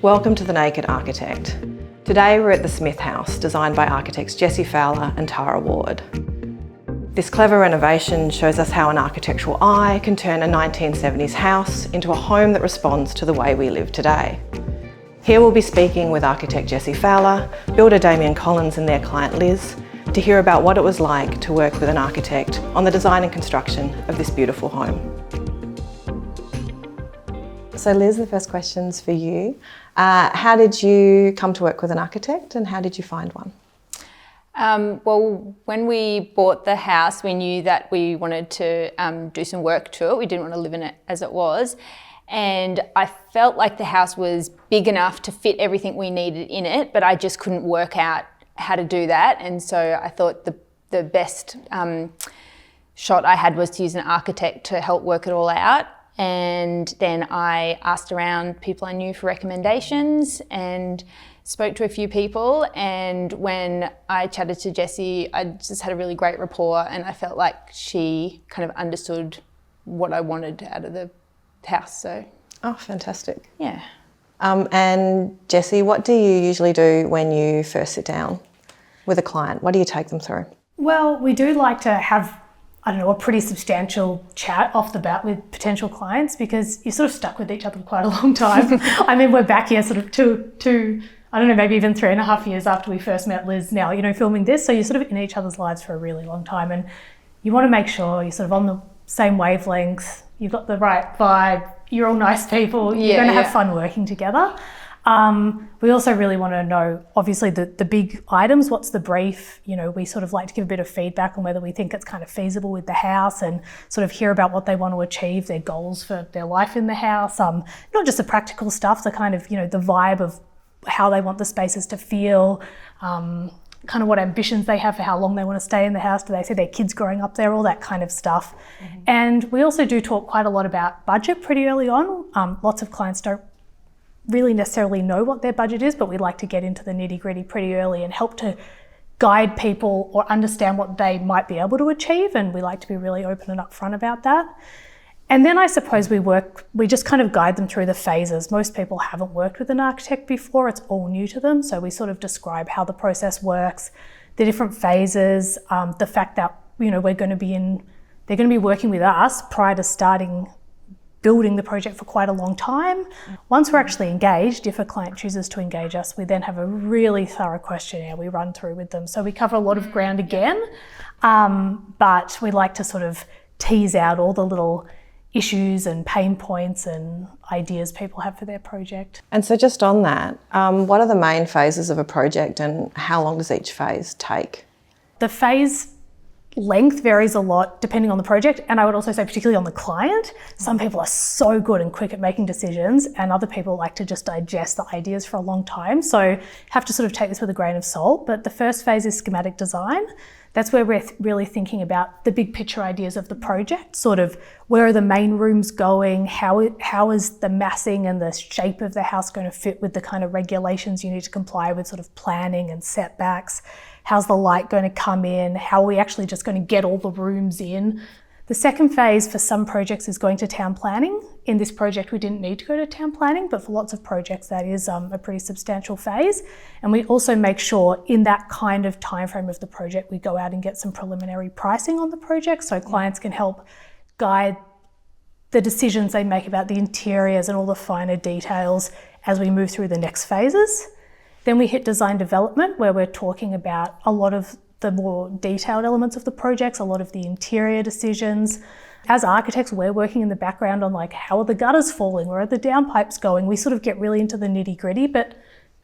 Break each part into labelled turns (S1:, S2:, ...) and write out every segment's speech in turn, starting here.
S1: Welcome to The Naked Architect. Today we're at the Smith House, designed by architects Jessie Fowler and Tara Ward. This clever renovation shows us how an architectural eye can turn a 1970s house into a home that responds to the way we live today. Here we'll be speaking with architect Jessie Fowler, builder Damien Collins and their client Liz, to hear about what it was like to work with an architect on the design and construction of this beautiful home. So Liz, the first question's for you. How did you come to work with an architect and how did you find one?
S2: Well, when we bought the house, we knew that we wanted to do some work to it. We didn't want to live in it as it was. And I felt like the house was big enough to fit everything we needed in it, but I just couldn't work out how to do that. And so I thought the best shot I had was to use an architect to help work it all out. And then I asked around people I knew for recommendations and spoke to a few people. And when I chatted to Jessie, I just had a really great rapport and I felt like she kind of understood what I wanted out of the house. So.
S1: Oh, fantastic.
S2: Yeah.
S1: And Jessie, what do you usually do when you first sit down with a client? What do you take them through?
S3: Well, we do like to have, a pretty substantial chat off the bat with potential clients because you're sort of stuck with each other for quite a long time. I mean, we're back here sort of two, maybe even 3.5 years after we first met Liz now, filming this. So you're sort of in each other's lives for a really long time and you want to make sure you're sort of on the same wavelength, you've got the right vibe, you're all nice people, you're going to have fun working together. We also really want to know, obviously, the big items, what's the brief? We sort of like to give a bit of feedback on whether we think it's kind of feasible with the house and sort of hear about what they want to achieve, their goals for their life in the house, not just the practical stuff, the kind of, the vibe of how they want the spaces to feel, kind of what ambitions they have for how long they want to stay in the house. Do they see their kids growing up there? All that kind of stuff. Mm-hmm. And we also do talk quite a lot about budget pretty early on. Lots of clients don't really necessarily know what their budget is, but we like to get into the nitty-gritty pretty early and help to guide people or understand what they might be able to achieve, and we like to be really open and upfront about that. And then I suppose we just kind of guide them through the phases. Most people haven't worked with an architect before, it's all new to them, so we sort of describe how the process works, the different phases, the fact that they're going to be working with us prior to starting building the project for quite a long time. Once we're actually engaged, if a client chooses to engage us, we then have a really thorough questionnaire we run through with them. So we cover a lot of ground again, but we like to sort of tease out all the little issues and pain points and ideas people have for their project.
S1: And so just on that, what are the main phases of a project and how long does each phase take?
S3: The phase length varies a lot depending on the project, and I would also say particularly on the client. Some people are so good and quick at making decisions and other people like to just digest the ideas for a long time, so have to sort of take this with a grain of salt. But the first phase is schematic design. That's where we're really thinking about the big picture ideas of the project, sort of where are the main rooms going, how is the massing and the shape of the house going to fit with the kind of regulations you need to comply with, sort of planning and setbacks. How's the light going to come in? How are we actually just going to get all the rooms in? The second phase for some projects is going to town planning. In this project, we didn't need to go to town planning, but for lots of projects, that is a pretty substantial phase. And we also make sure in that kind of timeframe of the project, we go out and get some preliminary pricing on the project so clients can help guide the decisions they make about the interiors and all the finer details as we move through the next phases. Then we hit design development, where we're talking about a lot of the more detailed elements of the projects, a lot of the interior decisions. As architects, we're working in the background on how are the gutters falling, where are the downpipes going? We sort of get really into the nitty gritty, but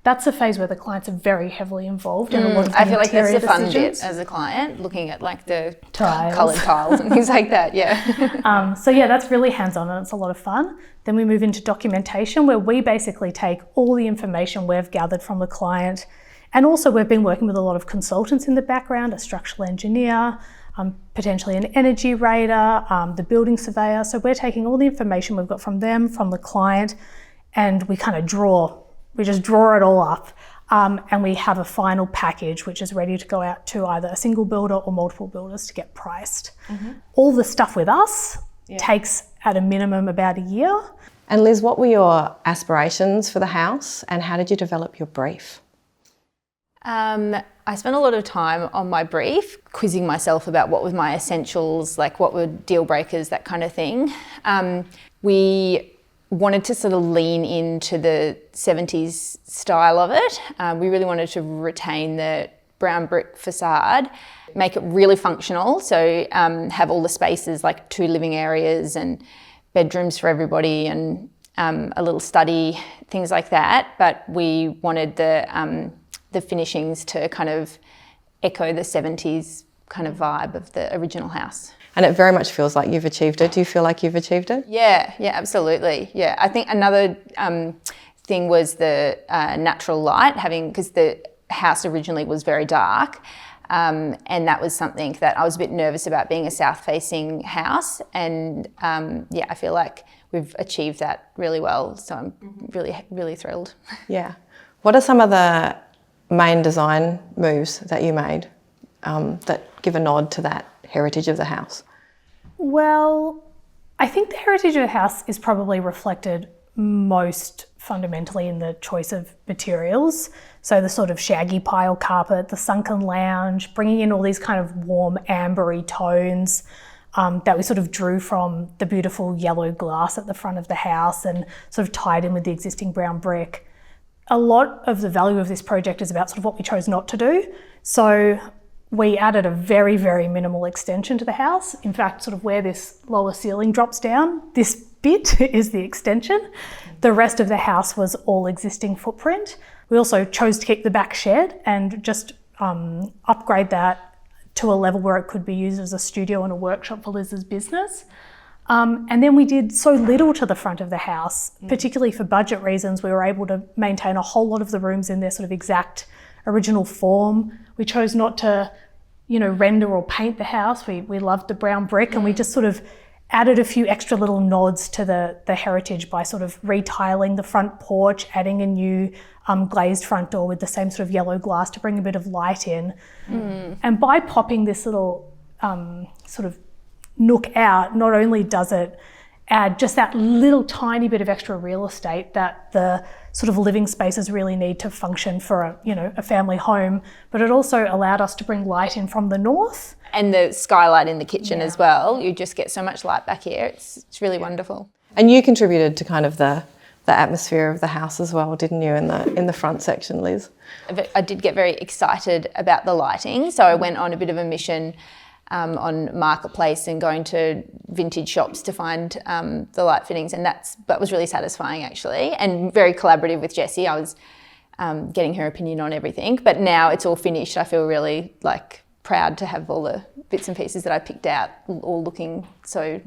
S3: that's a phase where the clients are very heavily involved in a lot of the
S2: I feel like that's the fun
S3: decisions.
S2: bit as a client, looking at the
S3: Tiles.
S2: coloured tiles and things like that, yeah.
S3: So yeah, that's really hands-on and it's a lot of fun. Then we move into documentation, where we basically take all the information we've gathered from the client, and also we've been working with a lot of consultants in the background, a structural engineer, potentially an energy rater, the building surveyor. So we're taking all the information we've got from them, from the client, and we kind of just draw it all up. And we have a final package which is ready to go out to either a single builder or multiple builders to get priced. Mm-hmm. All the stuff with us takes at a minimum about a year.
S1: And Liz, what were your aspirations for the house and how did you develop your brief?
S2: I spent a lot of time on my brief, quizzing myself about what were my essentials, like what were deal breakers, that kind of thing. We wanted to sort of lean into the 70s style of it. We really wanted to retain the brown brick facade, make it really functional, so have all the spaces like 2 living areas and bedrooms for everybody and a little study, things like that. But we wanted the finishings to kind of echo the 70s kind of vibe of the original house.
S1: And it very much feels like you've achieved it. Do you feel like you've achieved it?
S2: Yeah, absolutely. Yeah, I think another thing was the natural light, because the house originally was very dark. And that was something that I was a bit nervous about, being a south-facing house. And I feel like we've achieved that really well. So I'm really, really thrilled.
S1: Yeah. What are some of the main design moves that you made that give a nod to that heritage of the house?
S3: Well, I think the heritage of the house is probably reflected most fundamentally in the choice of materials. So the sort of shaggy pile carpet, the sunken lounge, bringing in all these kind of warm ambery tones that we sort of drew from the beautiful yellow glass at the front of the house and sort of tied in with the existing brown brick. A lot of the value of this project is about sort of what we chose not to do. So we added a very, very minimal extension to the house. In fact, sort of where this lower ceiling drops down, this bit is the extension. The rest of the house was all existing footprint. We also chose to keep the back shed and just upgrade that to a level where it could be used as a studio and a workshop for Liz's business. And then we did so little to the front of the house, particularly for budget reasons. We were able to maintain a whole lot of the rooms in their sort of exact original form. We chose not to, render or paint the house. We loved the brown brick and we just sort of added a few extra little nods to the heritage by sort of retiling the front porch, adding a new glazed front door with the same sort of yellow glass to bring a bit of light in. And by popping this little sort of nook out, not only does it add just that little tiny bit of extra real estate that the sort of living spaces really need to function for a family home, but it also allowed us to bring light in from the north.
S2: And the skylight in the kitchen as well. You just get so much light back here. It's really wonderful.
S1: And you contributed to kind of the atmosphere of the house as well, didn't you, in the front section, Liz?
S2: I did get very excited about the lighting, so I went on a bit of a mission on Marketplace and going to vintage shops to find the light fittings, and that was really satisfying actually, and very collaborative with Jessie. I was getting her opinion on everything, but now it's all finished. I feel really proud to have all the bits and pieces that I picked out all looking so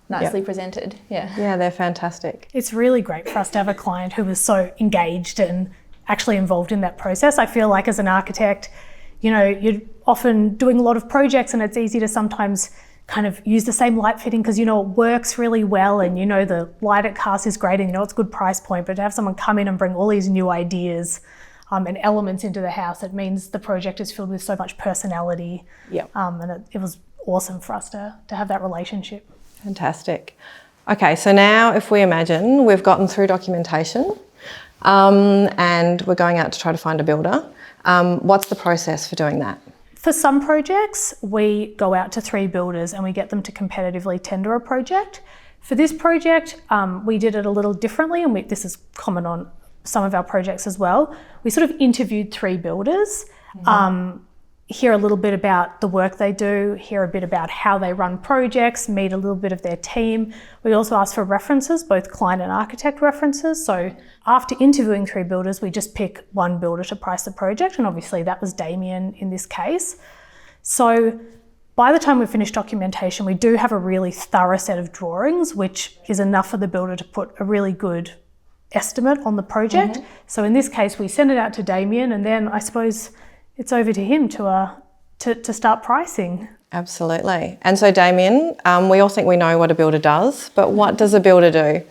S2: nicely presented. Yeah,
S1: they're fantastic.
S3: It's really great for us to have a client who was so engaged and actually involved in that process. I feel like as an architect, you're often doing a lot of projects and it's easy to sometimes kind of use the same light fitting because it works really well and the light it casts is great and it's a good price point, but to have someone come in and bring all these new ideas and elements into the house, it means the project is filled with so much personality. And it was awesome for us to have that relationship.
S1: Fantastic. Okay, so now if we imagine we've gotten through documentation and we're going out to try to find a builder, what's the process for doing that?
S3: For some projects, we go out to 3 builders and we get them to competitively tender a project. For this project, we did it a little differently, and this is common on some of our projects as well. We sort of interviewed 3 builders, hear a little bit about the work they do, hear a bit about how they run projects, meet a little bit of their team. We also asked for references, both client and architect references. So after interviewing 3 builders, we just pick 1 builder to price the project. And obviously that was Damien in this case. So by the time we finish documentation, we do have a really thorough set of drawings, which is enough for the builder to put a really good estimate on the project. So in this case, we send it out to Damien, and then I suppose it's over to him to start pricing.
S1: Absolutely. And so Damien, we all think we know what a builder does, but what does a builder do?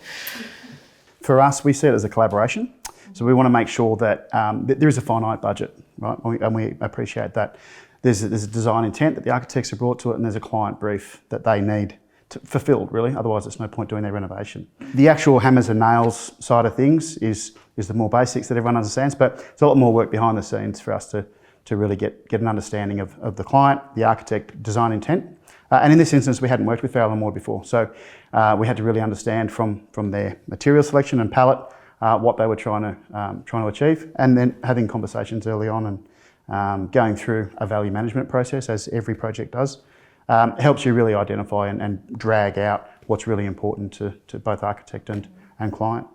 S4: For us, we see it as a collaboration. So we want to make sure that there is a finite budget, right? And we appreciate that. There's a design intent that the architects have brought to it, and there's a client brief that they need fulfilled, really. Otherwise, it's no point doing their renovation. The actual hammers and nails side of things is the more basics that everyone understands, but there's a lot more work behind the scenes for us to really get an understanding of the client, the architect, design intent. And in this instance, we hadn't worked with Fowler and Ward before, so we had to really understand from their material selection and palette what they were trying to achieve, and then having conversations early on and going through a value management process, as every project does, helps you really identify and drag out what's really important to both architect and client.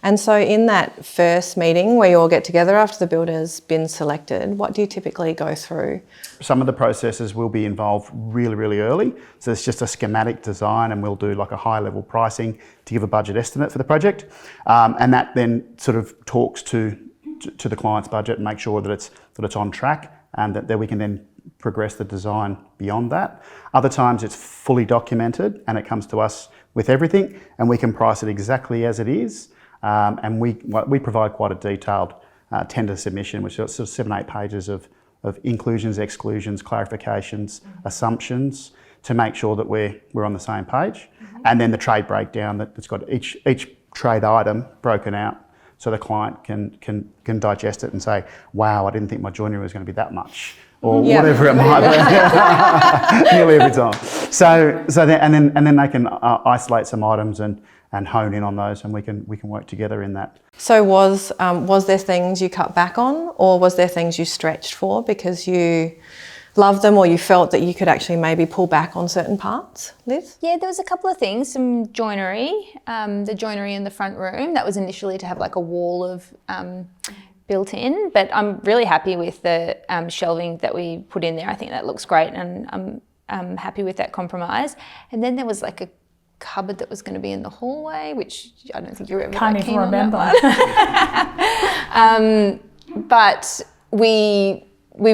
S1: And so in that first meeting where you all get together after the builder's been selected, what do you typically go through?
S4: Some of the processes will be involved really, really early. So it's just a schematic design, and we'll do like a high level pricing to give a budget estimate for the project. And that then sort of talks to the client's budget and make sure that it's on track, and that we can then progress the design beyond that. Other times it's fully documented and it comes to us with everything, and we can price it exactly as it is. And we provide quite a detailed tender submission, which is sort of 7-8 pages of inclusions, exclusions, clarifications, assumptions, to make sure that we're on the same page. And then the trade breakdown that's got each trade item broken out, so the client can digest it and say, wow, I didn't think my joinery was going to be that much, or whatever it might be. Nearly every time. So then they can isolate some items and hone in on those, and we can work together in that.
S1: So was there things you cut back on, or was there things you stretched for because you loved them, or you felt that you could actually maybe pull back on certain parts, Liz?
S2: Yeah, there was a couple of things. Some joinery, the joinery in the front room, that was initially to have like a wall of built in, but I'm really happy with the shelving that we put in there. I think that looks great, and I'm happy with that compromise. And then there was like a cupboard that was going to be in the hallway, which I don't think you remember.
S3: Can't even remember.
S2: But we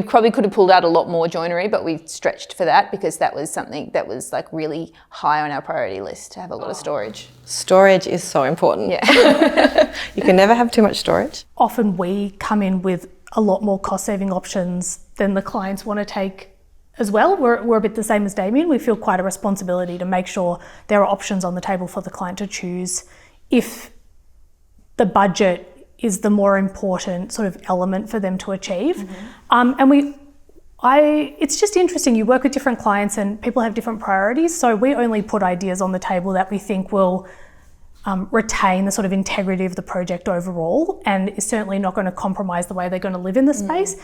S2: probably could have pulled out a lot more joinery, but we stretched for that because that was something that was like really high on our priority list, to have a lot of storage.
S1: Storage is so important.
S2: Yeah.
S1: You can never have too much storage.
S3: Often we come in with a lot more cost-saving options than the clients want to take as well. We're a bit the same as Damien. We feel quite a responsibility to make sure there are options on the table for the client to choose if the budget is the more important sort of element for them to achieve. It's just interesting. You work with different clients and people have different priorities. So we only put ideas on the table that we think will retain the sort of integrity of the project overall, and is certainly not going to compromise the way they're going to live in the space.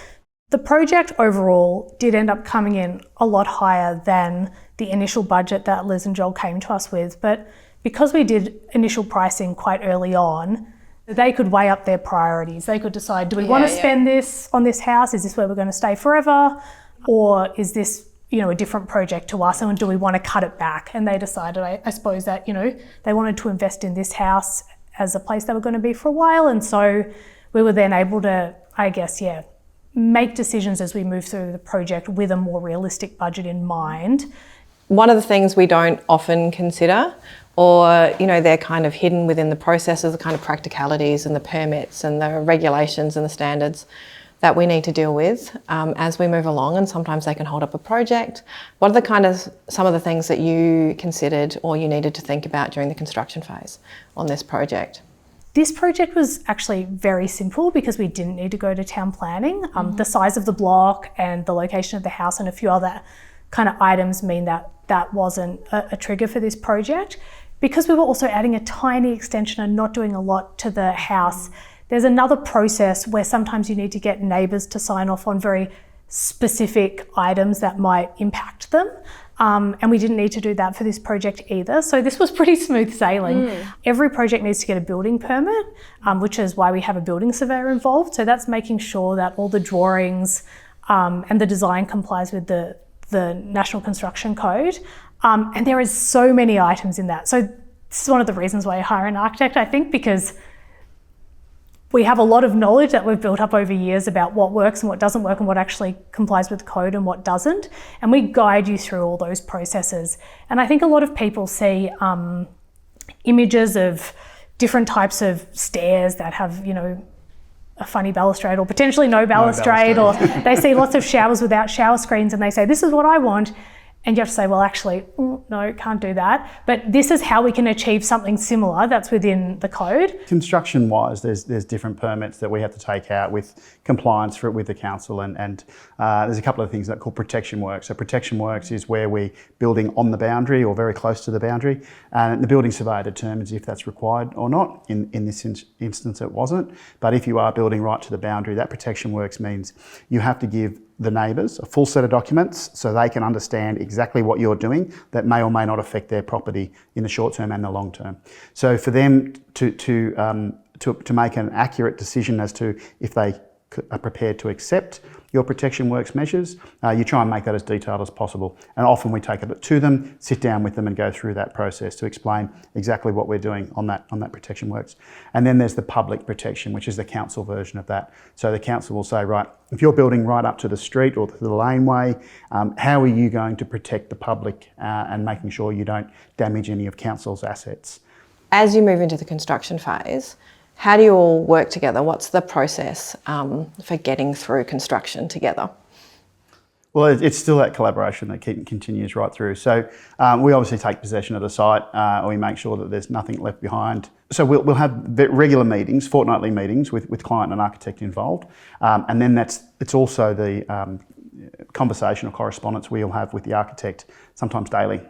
S3: The project overall did end up coming in a lot higher than the initial budget that Liz and Joel came to us with, but because we did initial pricing quite early on, they could weigh up their priorities. They could decide, do we want to spend this on this house? Is this where we're going to stay forever? Or is this, a different project to us, and do we want to cut it back? And they decided, I suppose, that, they wanted to invest in this house as a place they were going to be for a while. And so we were then able to, make decisions as we move through the project with a more realistic budget in mind.
S1: One of the things we don't often consider, or they're kind of hidden within the process, of the kind of practicalities and the permits and the regulations and the standards that we need to deal with as we move along, and sometimes they can hold up a project. What are some of the things that you considered or you needed to think about during the construction phase on this project?
S3: This project was actually very simple because we didn't need to go to town planning. The size of the block and the location of the house and a few other kind of items mean that that wasn't a trigger for this project. Because we were also adding a tiny extension and not doing a lot to the house, there's another process where sometimes you need to get neighbours to sign off on very specific items that might impact them. And we didn't need to do that for this project either. So this was pretty smooth sailing. Every project needs to get a building permit, which is why we have a building surveyor involved. So that's making sure that all the drawings and the design complies with the National Construction Code. And there is so many items in that. So this is one of the reasons why I hire an architect, I think, because we have a lot of knowledge that we've built up over years about what works and what doesn't work and what actually complies with the code and what doesn't. And we guide you through all those processes. And I think a lot of people see images of different types of stairs that have, a funny balustrade or potentially no balustrade, or they see lots of showers without shower screens and they say, this is what I want. And you have to say, well, actually, no, can't do that. But this is how we can achieve something similar that's within the code.
S4: Construction-wise, there's different permits that we have to take out with compliance with the council, and there's a couple of things that are called protection works. So protection works is where we're building on the boundary or very close to the boundary, and the building surveyor determines if that's required or not. In this instance, it wasn't. But if you are building right to the boundary, that protection works means you have to give the neighbours a full set of documents so they can understand exactly what you're doing that may or may not affect their property in the short term and the long term. So for them to make an accurate decision as to if they are prepared to accept your protection works measures, you try and make that as detailed as possible. And often we take it to them, sit down with them and go through that process to explain exactly what we're doing on that protection works. And then there's the public protection, which is the council version of that. So the council will say, right, if you're building right up to the street or to the laneway, how are you going to protect the public and making sure you don't damage any of council's assets?
S1: As you move into the construction phase, how do you all work together? What's the process for getting through construction together?
S4: Well, it's still that collaboration that continues right through. So we obviously take possession of the site, and we make sure that there's nothing left behind. So we'll have regular meetings, fortnightly meetings with client and architect involved, and then it's also the conversation or correspondence we'll have with the architect, sometimes daily.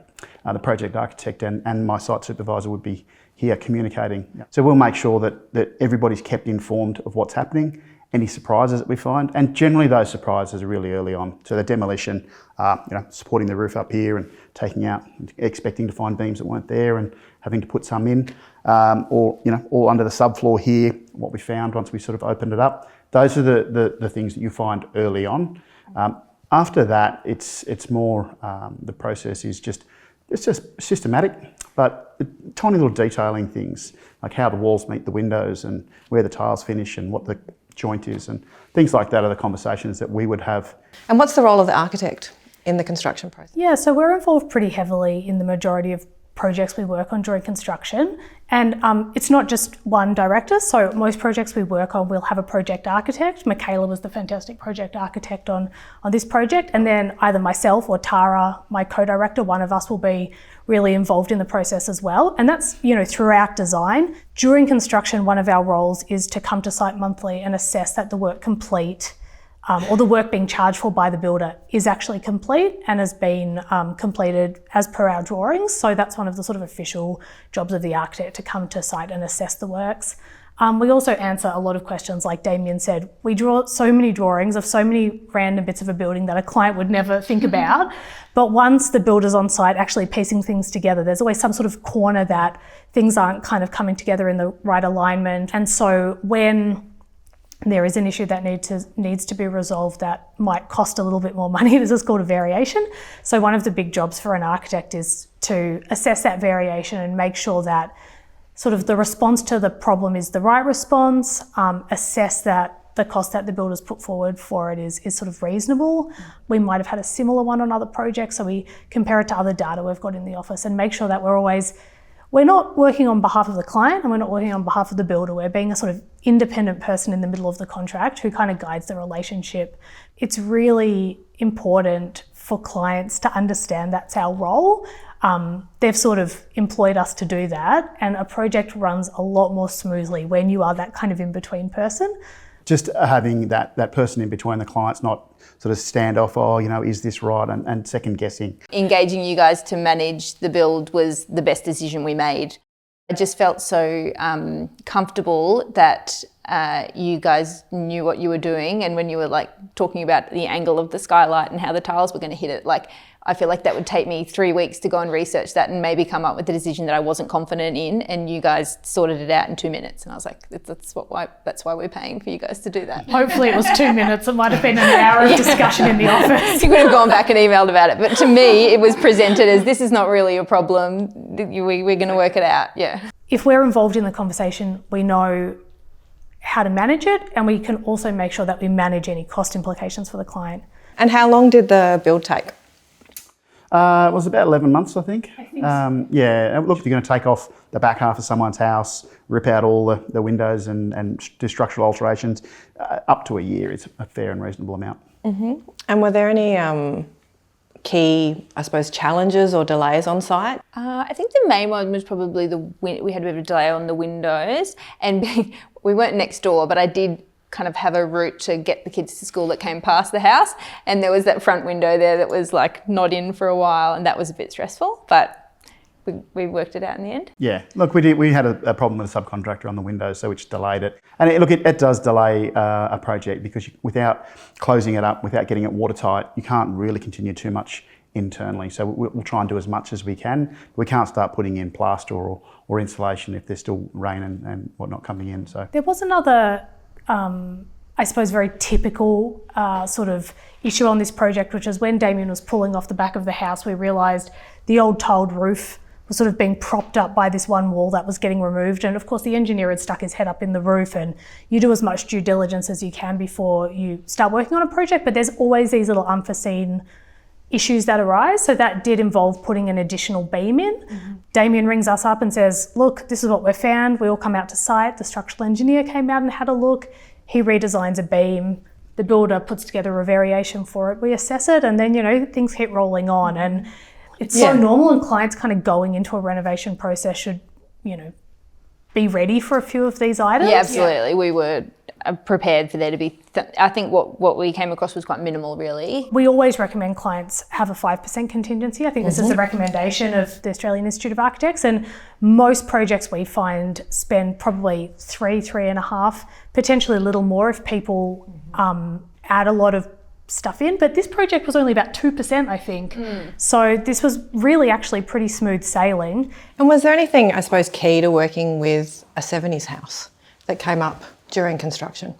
S4: The project architect and my site supervisor would be here communicating. So we'll make sure that everybody's kept informed of what's happening, any surprises that we find, and generally those surprises are really early on. So the demolition, supporting the roof up here and taking out, expecting to find beams that weren't there and having to put some in, or under the subfloor here, what we found once we sort of opened it up. Those are the things that you find early on. After that, it's more, the process is just systematic, but tiny little detailing things, like how the walls meet the windows and where the tiles finish and what the joint is, and things like that are the conversations that we would have.
S1: And what's the role of the architect in the construction process? Yeah,
S3: so we're involved pretty heavily in the majority of projects we work on during construction, and it's not just one director. So most projects we work on, we'll have a project architect. Michaela was the fantastic project architect on this project, and then either myself or Tara, my co-director, one of us will be really involved in the process as well. And that's, throughout design. During construction, one of our roles is to come to site monthly and assess that the work complete, or the work being charged for by the builder is actually complete and has been completed as per our drawings. So that's one of the sort of official jobs of the architect, to come to site and assess the works. We also answer a lot of questions, like Damien said. We draw so many drawings of so many random bits of a building that a client would never think about. But once the builder's on site actually piecing things together, there's always some sort of corner that things aren't kind of coming together in the right alignment. And so when there is an issue that needs to be resolved that might cost a little bit more money, this is called a variation. So one of the big jobs for an architect is to assess that variation and make sure that sort of the response to the problem is the right response, assess that the cost that the builder's put forward for it is sort of reasonable. We might have had a similar one on other projects, so we compare it to other data we've got in the office and make sure that we're not working on behalf of the client and we're not working on behalf of the builder. We're being a sort of independent person in the middle of the contract who kind of guides the relationship. It's really important for clients to understand that's our role. They've sort of employed us to do that, and a project runs a lot more smoothly when you are that kind of in-between person.
S4: Just having that person in between the clients, not sort of stand off, is this right, and second guessing.
S2: Engaging you guys to manage the build was the best decision we made. I just felt so comfortable that you guys knew what you were doing, and when you were talking about the angle of the skylight and how the tiles were going to hit it, I feel like that would take me 3 weeks to go and research that and maybe come up with a decision that I wasn't confident in, and you guys sorted it out in 2 minutes. And I was like, that's why we're paying for you guys to do that.
S3: Hopefully it was 2 minutes. It might have been an hour of discussion in the office.
S2: You could have gone back and emailed about it. But to me, it was presented as, this is not really a problem. We're going to work it out. Yeah.
S3: If we're involved in the conversation, we know how to manage it, and we can also make sure that we manage any cost implications for the client.
S1: And how long did the build take?
S4: It was about 11 months, I think.
S3: I think so.
S4: Yeah, look, if you're going to take off the back half of someone's house, rip out all the windows and do structural alterations, up to a year is a fair and reasonable amount.
S1: Mm-hmm. And were there any key, I suppose, challenges or delays on site?
S2: I think the main one was probably we had a bit of a delay on the windows, and we weren't next door, but I did kind of have a route to get the kids to school that came past the house, and there was that front window there that was like not in for a while, and that was a bit stressful, but we worked it out in the end.
S4: Yeah, look, we had a problem with a subcontractor on the windows, so which delayed it. And it does delay a project because without closing it up, without getting it watertight, you can't really continue too much internally. So we'll try and do as much as we can. We can't start putting in plaster or insulation if there's still rain and whatnot coming in. So
S3: there was another, I suppose, very typical sort of issue on this project, which is when Damien was pulling off the back of the house, we realised the old tiled roof was sort of being propped up by this one wall that was getting removed. And of course the engineer had stuck his head up in the roof, and you do as much due diligence as you can before you start working on a project, but there's always these little unforeseen issues that arise. So that did involve putting an additional beam in. Mm-hmm. Damien rings us up and says, look, this is what we've found. We all come out to site. The structural engineer came out and had a look. He redesigns a beam. The builder puts together a variation for it. We assess it, and then, things keep rolling on. And it's so normal, and clients kind of going into a renovation process should, be ready for a few of these items.
S2: Yeah, absolutely. Yeah. We were prepared for there to be, I think what we came across was quite minimal, really.
S3: We always recommend clients have a 5% contingency. I think this is a recommendation of the Australian Institute of Architects, and most projects we find spend probably 3.5, potentially a little more if people add a lot of stuff in, but this project was only about 2%, I think. So this was really actually pretty smooth sailing.
S1: And was there anything, I suppose, key to working with a 70s house that came up during construction?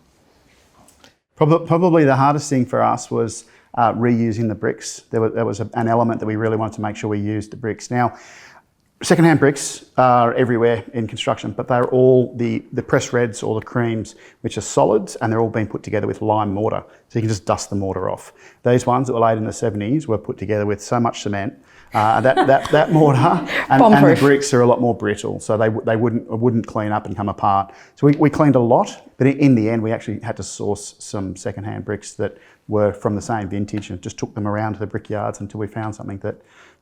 S4: Probably the hardest thing for us was reusing the bricks. There was an element that we really wanted to make sure we used the bricks. Now, secondhand bricks are everywhere in construction, but they're all the pressed reds or the creams, which are solids, and they're all being put together with lime mortar. So you can just dust the mortar off. These ones that were laid in the 70s were put together with so much cement that mortar and the bricks are a lot more brittle, so they wouldn't clean up and come apart. So we cleaned a lot, but in the end we actually had to source some secondhand bricks that were from the same vintage and just took them around to the brickyards until we found something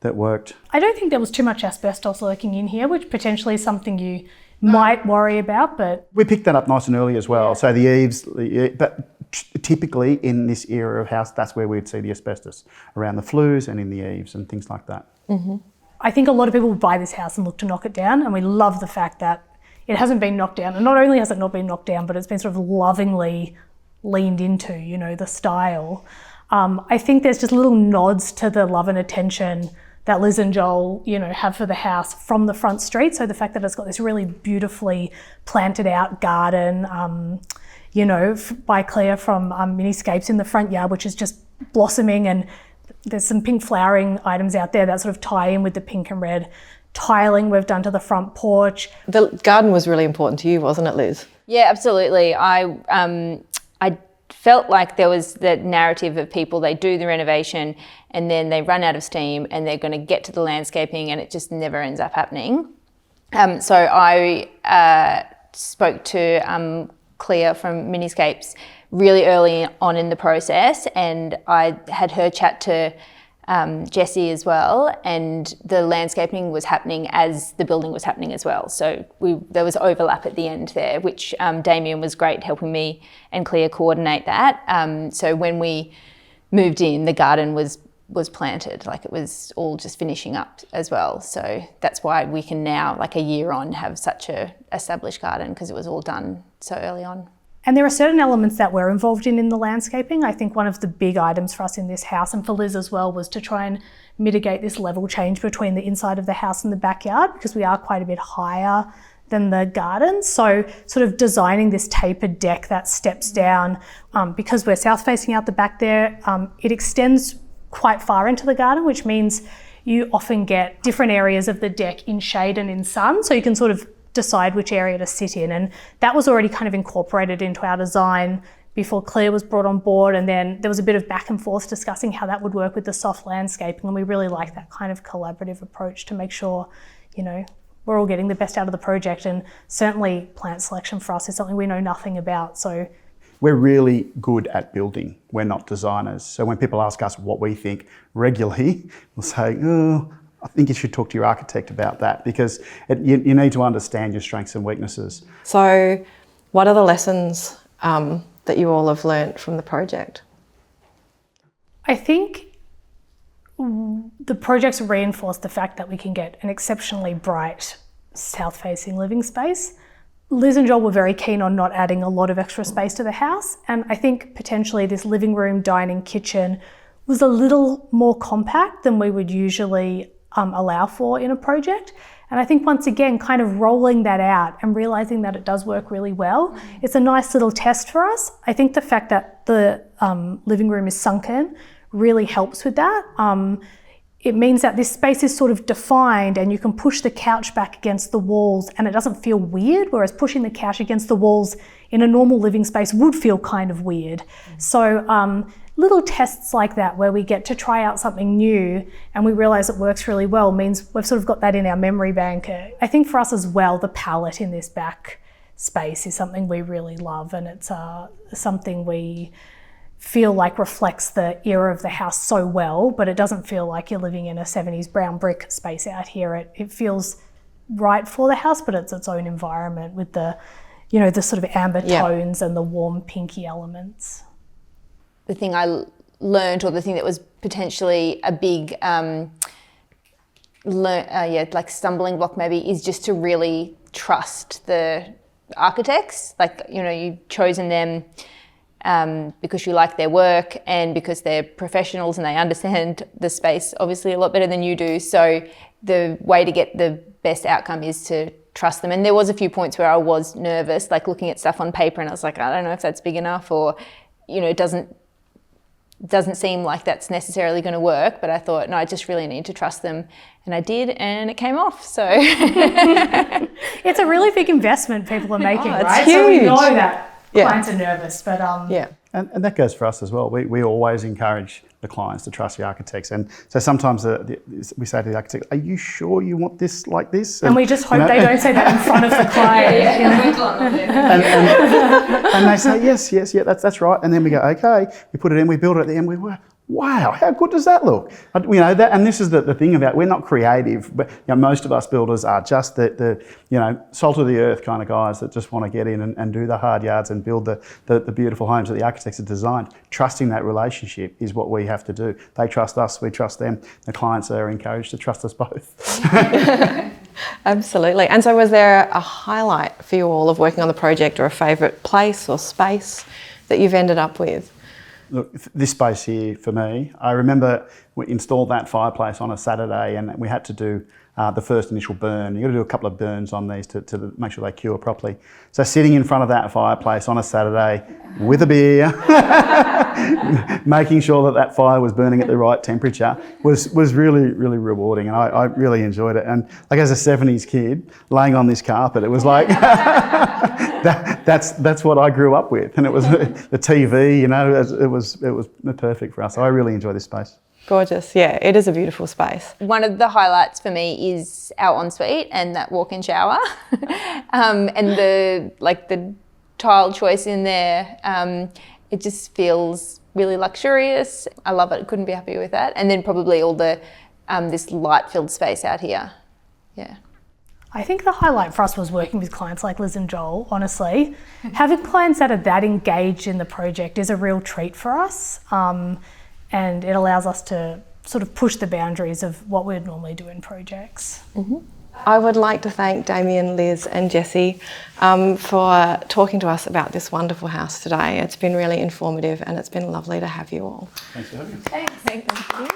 S4: that worked.
S3: I don't think there was too much asbestos lurking in here, which potentially is something you might worry about, but...
S4: We picked that up nice and early as well. So the eaves, but typically in this era of house, that's where we'd see the asbestos, around the flues and in the eaves and things like that.
S3: Mm-hmm. I think a lot of people would buy this house and look to knock it down, and we love the fact that it hasn't been knocked down. And not only has it not been knocked down, but it's been sort of lovingly leaned into, the style. I think there's just little nods to the love and attention that Liz and Joel, have for the house from the front street. So the fact that it's got this really beautifully planted out garden, by Claire from Miniscapes in the front yard, which is just blossoming, and there's some pink flowering items out there that sort of tie in with the pink and red tiling we've done to the front porch.
S1: The garden was really important to you, wasn't it, Liz?
S2: Yeah, absolutely. I felt like there was the narrative of people, they do the renovation and then they run out of steam and they're going to get to the landscaping and it just never ends up happening. So I spoke to Claire from Miniscapes really early on in the process, and I had her chat to Jessie as well, and the landscaping was happening as the building was happening as well. So there was overlap at the end there, which Damien was great helping me and Claire coordinate that. So when we moved in, the garden was planted, like it was all just finishing up as well. So that's why we can now, like a year on, have such a established garden, because it was all done so early on.
S3: And there are certain elements that we're involved in the landscaping. I think one of the big items for us in this house, and for Liz as well, was to try and mitigate this level change between the inside of the house and the backyard, because we are quite a bit higher than the garden. So sort of designing this tapered deck that steps down, because we're south facing out the back there, it extends quite far into the garden, which means you often get different areas of the deck in shade and in sun, so you can sort of decide which area to sit in. And that was already kind of incorporated into our design before Claire was brought on board, and then there was a bit of back and forth discussing how that would work with the soft landscaping, and we really like that kind of collaborative approach to make sure, we're all getting the best out of the project. And certainly plant selection for us is something we know nothing about, so
S4: we're really good at building. We're not designers. So when people ask us what we think regularly, we'll say, oh, I think you should talk to your architect about that, because you need to understand your strengths and weaknesses.
S1: So what are the lessons that you all have learnt from the project?
S3: I think the project's reinforced the fact that we can get an exceptionally bright south-facing living space. Liz and Joel were very keen on not adding a lot of extra space to the house, and I think potentially this living room, dining, kitchen was a little more compact than we would usually allow for in a project. And I think once again, kind of rolling that out and realising that it does work really well, it's a nice little test for us. I think the fact that the living room is sunken really helps with that. It means that this space is sort of defined and you can push the couch back against the walls and it doesn't feel weird, whereas pushing the couch against the walls in a normal living space would feel kind of weird. So little tests like that where we get to try out something new and we realise it works really well means we've sort of got that in our memory bank. I think for us as well, the palette in this back space is something we really love, and it's something we feel like reflects the era of the house so well, but it doesn't feel like you're living in a 70s brown brick space out here. It feels right for the house, but it's its own environment with the, you know, the sort of amber tones and the warm pinky elements.
S2: The thing I learned, or the thing that was potentially a big like stumbling block maybe, is just to really trust the architects. Like, you know, you've chosen them because you like their work and because they're professionals and they understand the space obviously a lot better than you do. So the way to get the best outcome is to trust them. And there was a few points where I was nervous, like looking at stuff on paper and I was like, I don't know if that's big enough, or, you know, it doesn't seem like that's necessarily going to work. But I thought, no, I just really need to trust them. And I did, and it came off, so.
S3: It's a really big investment people are making,
S1: it's
S3: right?
S1: huge.
S3: So we know that clients are nervous, but
S4: And that goes for us as well. We always encourage the clients to trust the architects. And so sometimes we say to the architect, are you sure you want this like this?
S3: And we just hope they don't say that in front of the client.
S4: And they say, yes, that's right. And then we go, okay, we put it in, we build it at the end, we were, wow, how good does that look? You know, that, and this is the thing about, we're not creative, but, you know, most of us builders are just the you know, salt of the earth kind of guys that just want to get in and do the hard yards and build the beautiful homes that the architects have designed. Trusting that relationship is what we have to do. They trust us, we trust them. The clients are encouraged to trust us both.
S1: Absolutely. And so was there a highlight for you all of working on the project, or a favourite place or space that you've ended up with?
S4: Look, this space here for me, I remember we installed that fireplace on a Saturday and we had to do the first initial burn. You've got to do a couple of burns on these to make sure they cure properly. So sitting in front of that fireplace on a Saturday with a beer, making sure that fire was burning at the right temperature was really, really rewarding, and I really enjoyed it. And like, as a 70s kid, laying on this carpet, it was like, that's what I grew up with. And it was the TV, you know, it was perfect for us. I really enjoy this space.
S1: Gorgeous, yeah, it is a beautiful space.
S2: One of the highlights for me is our ensuite and that walk-in shower, and the tile choice in there. It just feels really luxurious. I love it. Couldn't be happier with that. And then probably all the this light-filled space out here. Yeah.
S3: I think the highlight for us was working with clients like Liz and Joel, honestly. Having clients that are that engaged in the project is a real treat for us. And it allows us to sort of push the boundaries of what we'd normally do in projects.
S1: Mm-hmm. I would like to thank Damien, Liz and Jessie for talking to us about this wonderful house today. It's been really informative and it's been lovely to have you all.
S4: Thanks for having me.
S2: Thanks. Thank you.